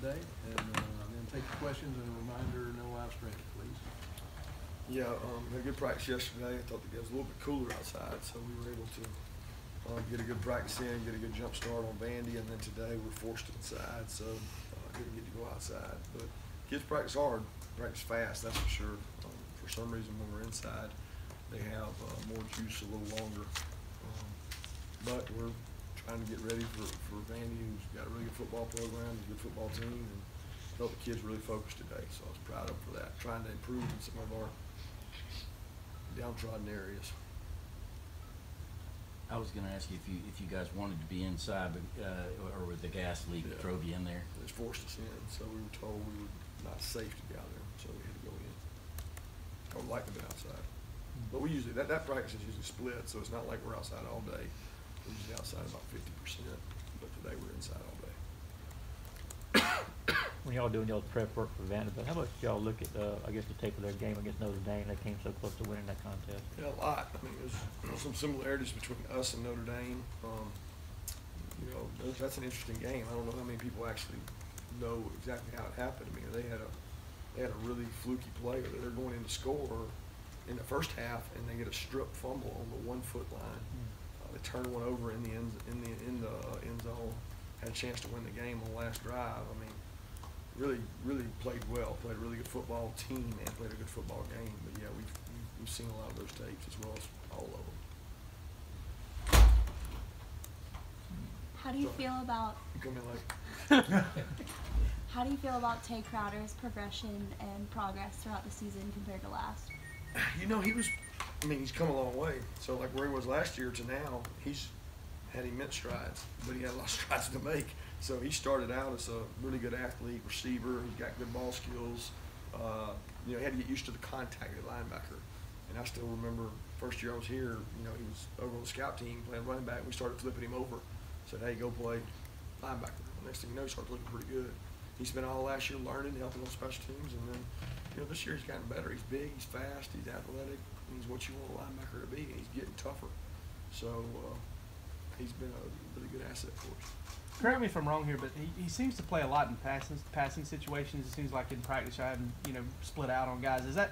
today, and then take the questions and a reminder, no live streaming, please. Yeah, had a good practice yesterday. I thought it was a little bit cooler outside, so we were able to get a good practice in, get a good jump start on Vandy, and then today we're forced inside, so didn't get to go outside. But kids practice hard, practice fast, that's for sure. For some reason, when we're inside, they have more juice a little longer. But we're trying to get ready for Vandy, who's got a really good football program, a good football team, and I felt the kids really focused today, so I was proud of them for that, trying to improve in some of our downtrodden areas. I was going to ask you if you guys wanted to be inside, but, or with the gas leak that drove you in there. It forced us in, so we were told we were not safe to be out there, so we had to go in. I would like to be outside, but we usually that practice is usually split, so it's not like we're outside all day. We're usually outside about 50%, but today we're inside all day. When y'all doing y'all's prep work for Vanderbilt, how much y'all look at, I guess, the tape of their game against Notre Dame? They came so close to winning that contest. Yeah, a lot. I mean, there's some similarities between us and Notre Dame. You know, that's an interesting game. I don't know how many people actually know exactly how it happened. I mean, they had a really fluky play that they're going in to score in the first half, and they get a strip fumble on the 1 foot line. They turn one over in the end zone. Had a chance to win the game on the last drive. I mean, really played well. Played a really good football team and played a good football game. But yeah, we've seen a lot of those tapes as well as all of them. How do you feel about? You come in like. How do you feel about Tay Crowder's progression and progress throughout the season compared to last? You know, he's come a long way. So like where he was last year to now, he's had immense strides, but he had a lot of strides to make. So he started out as a really good athlete, receiver. He's got good ball skills. You know, he had to get used to the contact at linebacker. And I still remember first year I was here, you know, he was over on the scout team playing running back. We started flipping him over. Said, hey, go play linebacker. Next thing you know, he started looking pretty good. He spent all last year learning, helping on special teams, and then, you know, this year he's gotten better. He's big, he's fast, he's athletic. He's what you want a linebacker to be, and he's getting tougher. So he's been a really good asset for us. Correct me if I'm wrong here, but he seems to play a lot in passing situations. It seems like in practice I haven't, you know, split out on guys. Is that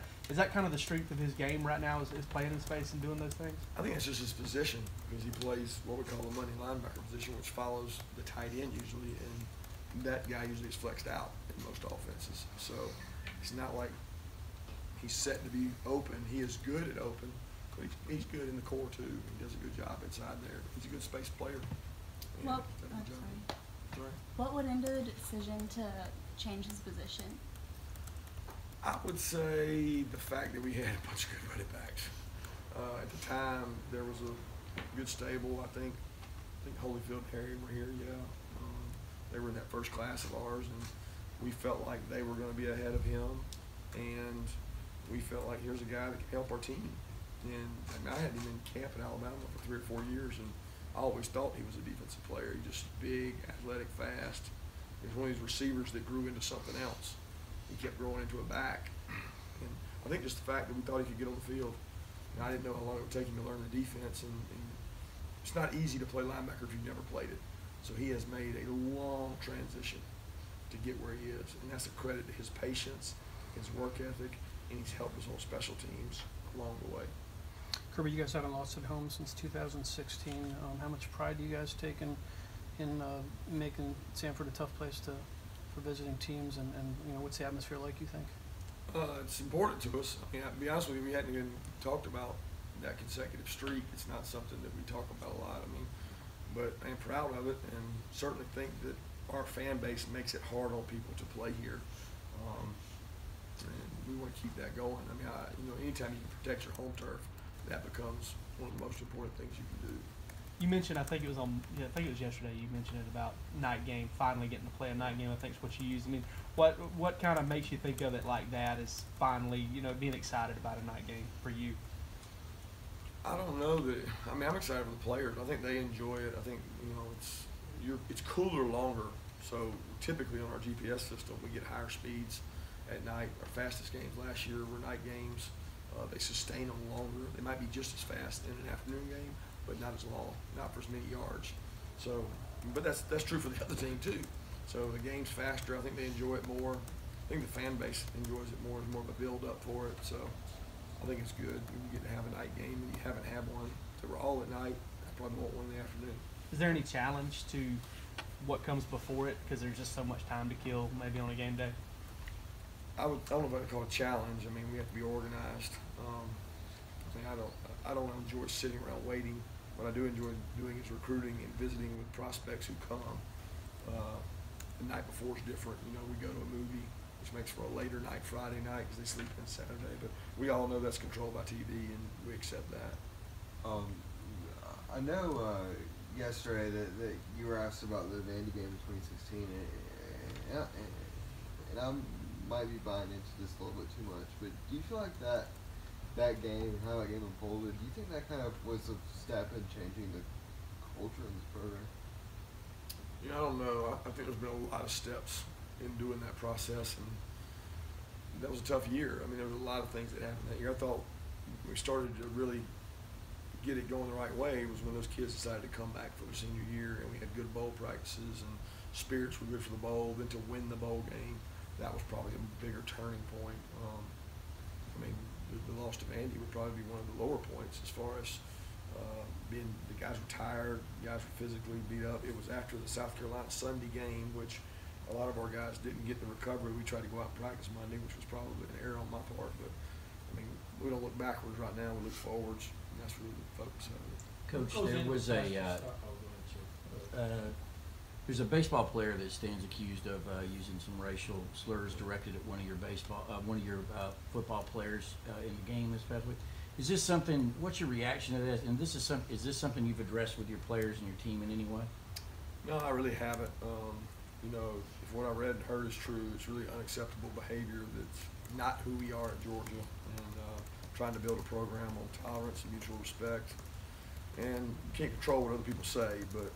kind of the strength of his game right now, is playing in space and doing those things? I think it's just his position, because he plays what we call the money linebacker position, which follows the tight end usually, and that guy usually is flexed out in most offenses. So it's not like he's set to be open. He is good at open, but he's good in the core too. He does a good job inside there. He's a good space player. Well, what went into the decision to change his position? I would say the fact that we had a bunch of good running backs. At the time, there was a good stable. I think Holyfield and Harry were here, yeah. They were in that first class of ours, and we felt like they were going to be ahead of him, and we felt like here's a guy that can help our team. And I mean, I had him in camp in Alabama for 3 or 4 years, and I always thought he was a defensive player. He's just big, athletic, fast. He was one of these receivers that grew into something else. He kept growing into a back. And I think just the fact that we thought he could get on the field, and I didn't know how long it would take him to learn the defense. And it's not easy to play linebacker if you've never played it. So he has made a long transition to get where he is. And that's a credit to his patience, his work ethic, and he's helped us on special teams along the way. Kirby, you guys haven't lost at home since 2016. How much pride do you guys take in making Sanford a tough place for visiting teams, and you know, what's the atmosphere like, you think? It's important to us. I mean, to be honest with you, we hadn't even talked about that consecutive streak. It's not something that we talk about a lot. I mean, but I'm proud of it, and certainly think that our fan base makes it hard on people to play here. And we want to keep that going. I mean, you know, anytime you can protect your home turf, that becomes one of the most important things you can do. You mentioned, I think it was yesterday, you mentioned it about night game, finally getting to play a night game, I think is what you used. I mean, what kind of makes you think of it like that, is finally, you know, being excited about a night game for you? I don't know that, I mean, I'm excited for the players. I think they enjoy it. I think, you know, it's cooler longer. So typically on our GPS system, we get higher speeds at night. Our fastest games last year were night games. They sustain them longer. They might be just as fast in an afternoon game, but not as long, not for as many yards. So, but that's true for the other team too. So the game's faster. I think they enjoy it more. I think the fan base enjoys it more. It's more of a build-up for it. So I think it's good. When you get to have a night game and you haven't had one, so we're all at night. I probably want one in the afternoon. Is there any challenge to what comes before it because there's just so much time to kill maybe on a game day? I don't know if I'd call it a challenge. I mean, we have to be organized. I mean, I don't enjoy sitting around waiting. What I do enjoy doing is recruiting and visiting with prospects who come. The night before is different. You know, we go to a movie, which makes for a later night Friday night because they sleep in Saturday. But we all know that's controlled by TV, and we accept that. I know yesterday that you were asked about the Vandy game in 2016, and I might be buying into this a little bit too much, but do you feel like that game and how that game unfolded, do you think that kind of was a step in changing the culture in this program? You know, I don't know. I think there's been a lot of steps in doing that process, and that was a tough year. I mean, there was a lot of things that happened that year. I thought we started to really get it going the right way was when those kids decided to come back for their senior year, and we had good bowl practices and spirits were good for the bowl. Then to win the bowl game, that was probably a bigger turning point. I mean, the loss to Vandy would probably be one of the lower points as far as being the guys were tired, guys were physically beat up. It was after the South Carolina Sunday game, which a lot of our guys didn't get the recovery. We tried to go out and practice Monday, which was probably an error on my part. But I mean, we don't look backwards right now. We look forwards, and that's really the focus of it. Coach, there was there's a baseball player that stands accused of using some racial slurs directed at one of your football players in the game this past week. Is this something? What's your reaction to this? And is this something you've addressed with your players and your team in any way? No, I really haven't. You know, if what I read and heard is true, it's really unacceptable behavior that's not who we are at Georgia, and trying to build a program on tolerance and mutual respect. And you can't control what other people say, but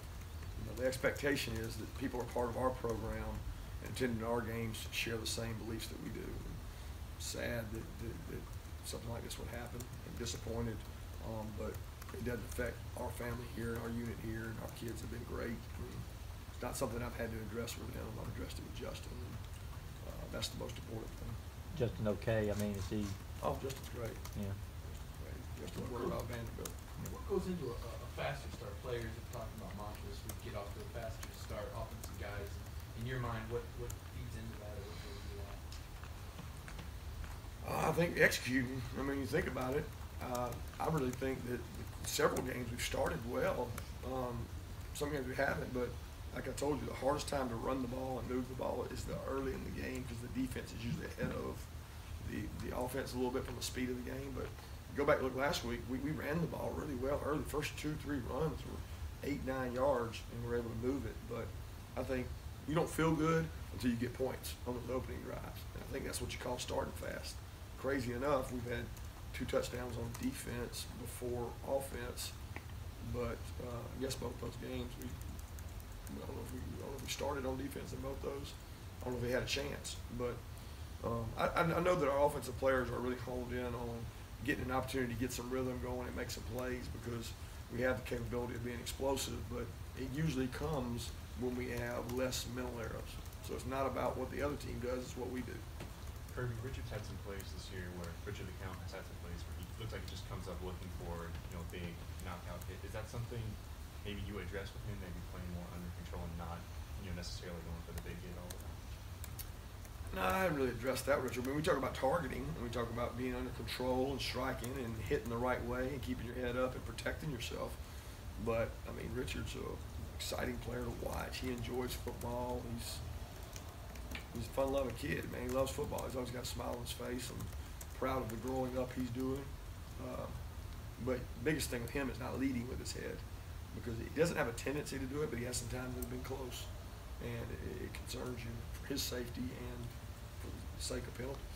you know, the expectation is that people are part of our program and attending our games share the same beliefs that we do. And sad that something like this would happen. I'm disappointed, but it doesn't affect our family here and our unit here, and our kids have been great. I mean, it's not something I've had to address with them. I've addressed it with Justin, and that's the most important thing. Justin, okay? I mean, is he? Oh, Justin's great. Yeah. Great. Justin's worried about Vanderbilt. What goes into a faster start? Players are talking about mantras. We get off to a faster start. Offensive guys. In your mind, what feeds into that, or what goes into that? I think executing. I mean, you think about it. I really think that several games we've started well. Some games we haven't, but like I told you, the hardest time to run the ball and move the ball is the early in the game because the defense is usually ahead of the offense a little bit from the speed of the game. But go back and look last week, we ran the ball really well early. The first 2-3 runs were 8-9 yards, and we were able to move it. But I think you don't feel good until you get points on those opening drives. And I think that's what you call starting fast. Crazy enough, we've had 2 touchdowns on defense before offense, but I guess both those games I don't know if we started on defense in both those. I don't know if they had a chance, but I know that our offensive players are really honed in on getting an opportunity to get some rhythm going and make some plays because we have the capability of being explosive, but it usually comes when we have less mental errors. So it's not about what the other team does, it's what we do. Kirby, Richard's had some plays this year where Richard the Count has had some plays where he looks like he just comes up looking for, big knockout hit. Is that something maybe you address with him, maybe playing more under control and not, necessarily going for the big hit all the time? No, I haven't really addressed that, Richard. When we talk about targeting, and we talk about being under control and striking and hitting the right way and keeping your head up and protecting yourself. But, I mean, Richard's an exciting player to watch. He enjoys football. He's a fun-loving kid, man. He loves football. He's always got a smile on his face. I'm proud of the growing up he's doing. But the biggest thing with him is not leading with his head because he doesn't have a tendency to do it, but he has some times that have been close. And it concerns you for his safety and for the sake of penalties.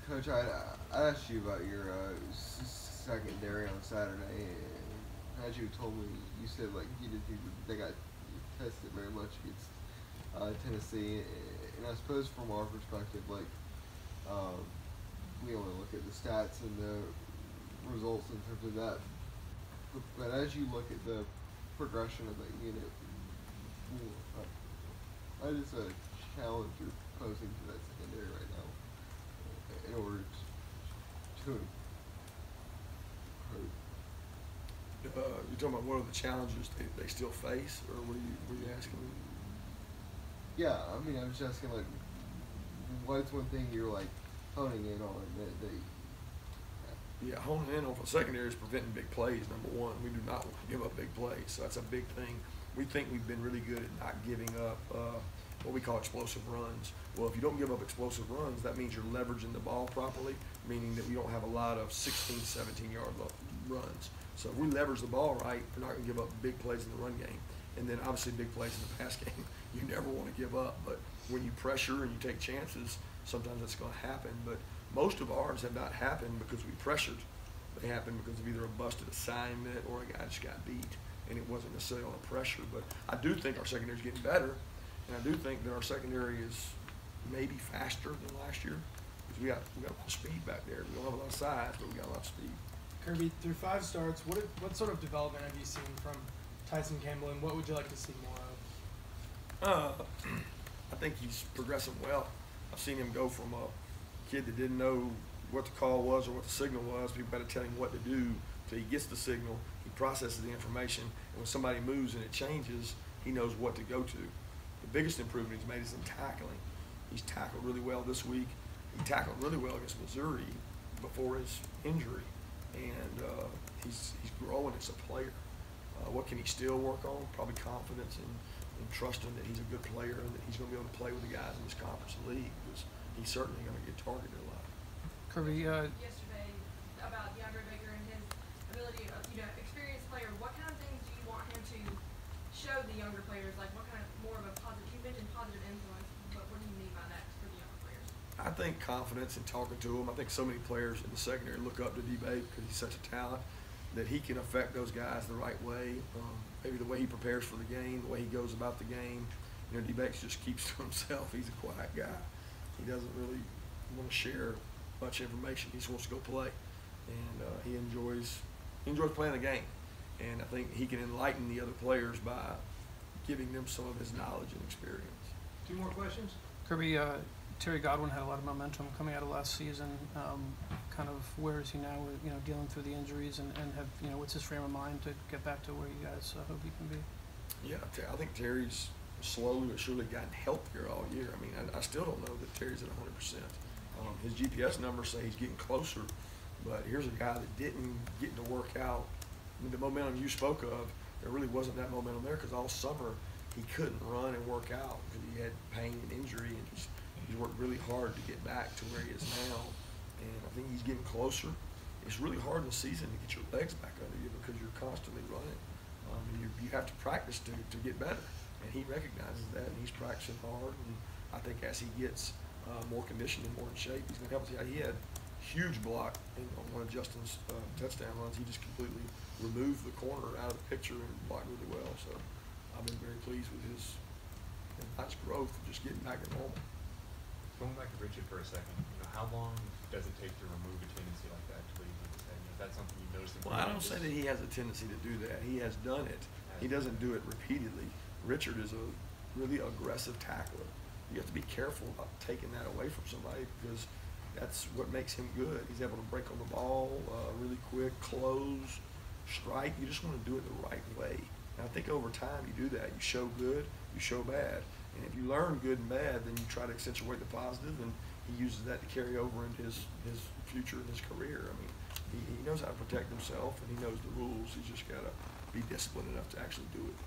Coach, I asked you about your secondary on Saturday, and as you told me, you said you didn't think they got tested very much against Tennessee, and I suppose from our perspective, we only look at the stats and the results in terms of that. But as you look at the progression of that unit, I just challenge you're posing to that secondary right now in order to improve. You're talking about what are the challenges they still face, or what are you asking me? Yeah, I mean, I was just asking, like, what's one thing you're, like, honing in on that Yeah, honing in on for secondary is preventing big plays, number one. We do not want to give up big plays, so that's a big thing. We think we've been really good at not giving up what we call explosive runs. Well, if you don't give up explosive runs, that means you're leveraging the ball properly, meaning that we don't have a lot of 16, 17-yard runs. So if we leverage the ball right, we're not going to give up big plays in the run game. And then obviously big plays in the pass game, you never want to give up. But when you pressure and you take chances, sometimes that's going to happen. But most of ours have not happened because we pressured. They happened because of either a busted assignment or a guy just got beat, and it wasn't necessarily on a pressure. But I do think our secondary is getting better, and I do think that our secondary is maybe faster than last year because we got a lot of speed back there. We don't have a lot of size, but we got a lot of speed. Kirby, through 5 starts, what sort of development have you seen from Tyson Campbell, and what would you like to see more of? I think he's progressing well. I've seen him go from a kid that didn't know what the call was or what the signal was. People got to tell him what to do till he gets the signal. He processes the information, and when somebody moves and it changes, he knows what to go to. The biggest improvement he's made is in tackling. He's tackled really well this week. He tackled really well against Missouri before his injury, and he's growing as a player. What can he still work on? Probably confidence and trusting that he's a good player and that he's going to be able to play with the guys in this conference league, because he's certainly going to get targeted a lot. Kirby, yesterday about DeAndre Baker and his ability, experienced player. What kind of things do you want him to show the younger players? Like, what kind of more of a positive? You mentioned positive influence, but what do you mean by that for the younger players? I think confidence in talking to him. I think so many players in the secondary look up to D-Babe because he's such a talent that he can affect those guys the right way. Maybe the way he prepares for the game, the way he goes about the game. D-Babe just keeps to himself. He's a quiet guy. He doesn't really want to share much information. He just wants to go play, and he enjoys playing the game. And I think he can enlighten the other players by giving them some of his knowledge and experience. 2 more questions? Kirby, Terry Godwin had a lot of momentum coming out of last season. Kind of where is he now? Dealing through the injuries, and have what's his frame of mind to get back to where you guys hope he can be? Yeah, I think Terry's slowly but surely gotten healthier all year. I mean, I still don't know that Terry's at 100%. His GPS numbers say he's getting closer, but here's a guy that didn't get to work out. I mean, the momentum you spoke of, there really wasn't that momentum there because all summer he couldn't run and work out because he had pain and injury, and he's worked really hard to get back to where he is now. And I think he's getting closer. It's really hard in the season to get your legs back under you because you're constantly running. And you have to practice to get better. And he recognizes that, and he's practicing hard. And I think as he gets more conditioned and more in shape, he's going to help us. He had huge block on one of Justin's touchdown runs. He just completely removed the corner out of the picture and blocked really well. So I've been very pleased with his nice growth of just getting back to normal. Going back to Richard for a second, how long does it take to remove a tendency like that to leave with his head? Is that something you've noticed? Well, I don't say that he has a tendency to do that. He has done it. He doesn't do it repeatedly. Richard is a really aggressive tackler. You have to be careful about taking that away from somebody because that's what makes him good. He's able to break on the ball really quick, close, strike. You just want to do it the right way. And I think over time you do that. You show good, you show bad. And if you learn good and bad, then you try to accentuate the positive, and he uses that to carry over into his future and his career. I mean, he knows how to protect himself, and he knows the rules. He's just got to be disciplined enough to actually do it.